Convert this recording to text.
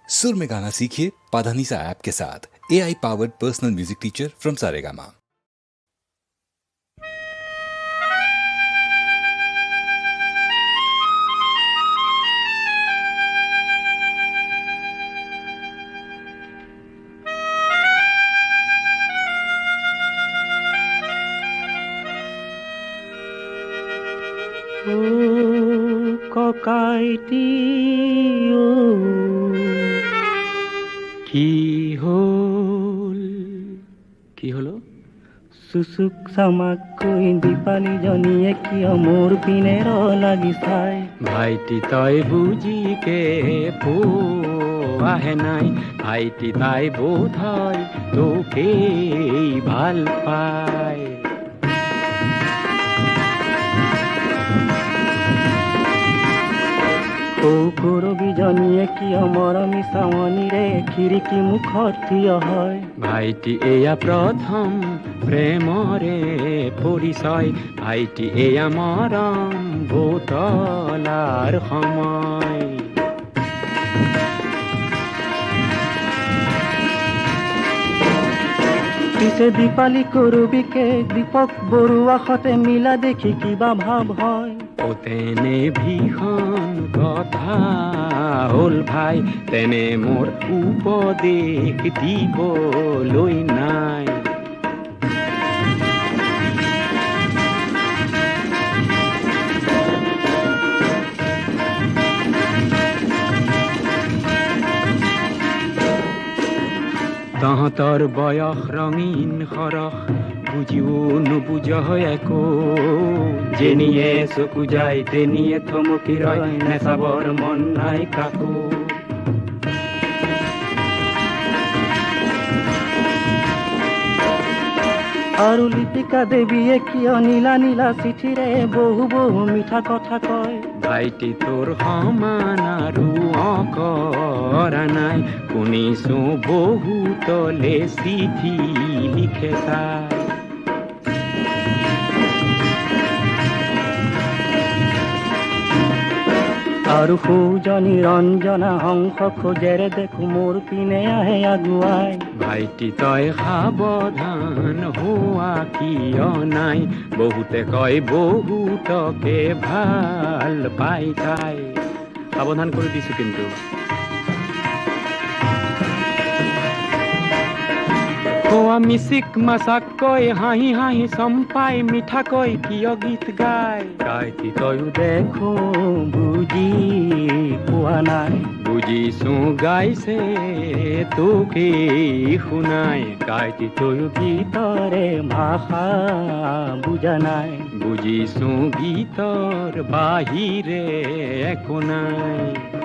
सुर में गाना सीखिए पाधानीसा ऐप के साथ। AI powered personal music teacher from Saregama. ও ককাইটি ও কি হল কি হলো সুসুক সামাক কই দীপালি জনিয়ে কিয় মোর পিনে লাগি চাই ভাইটি তই বুজি কে আহে নাই ভাইটি তাই বোধ হয় তোকে ভাল পায় কৰবি জনিয়ে কিয় মৰমি চাৱনীৰে খিৰিকী মুখত থিয় হয় ভাইটি এয়া প্ৰথম প্ৰেমৰে পৰিচয় ভাইটি এয়া মৰম বুতলাৰ সময় পিছে দীপালি কৰবিকে দীপক বৰুৱা সতে মিলা দেখি কিবা ভাৱ হয় ও তেনে ভীষণ কথা হল ভাই তেনে মোৰ উপদেশ দিবলৈ নাই তহঁতৰ বয়স ৰঙীন সৰহ বুজিও নুবুজ একো যেনিয়ে চকু যায় তেনিয়ে থমকি ৰয় নেচাবৰ মন নাই কাকো আৰু লিপিকা দেৱীয়ে কিয় নীলা নীলা চিঠিৰে বহু বহু মিঠা কথা কয় ভাইটি তোৰ সমান আৰু অকৰা নাই শুনিছো বহুতলে চিঠি লিখে তাই আৰু সৌজনী ৰঞ্জনা হংস খোজেৰে দেখো মোৰ পিনে আহে আগুৱাই ভাইটি তই সাৱধান হোৱা কিয় নাই বহুতে কয় বহুতকে ভাল পাই তাই সাৱধান কৰি দিছো কিন্তু মিচিক মাছাকৈ হাঁহি হাঁহি চম্পাই মিঠাকৈ কিয় গীত গায় গাইতি তয়ো দেখো বুজি পোৱা নাই বুজিছো গাইছে তোকে শুনাই গাইতি তয়ো গীতৰে ভাষা বুজা নাই বুজিছো গীতৰ বাহিৰে একো নাই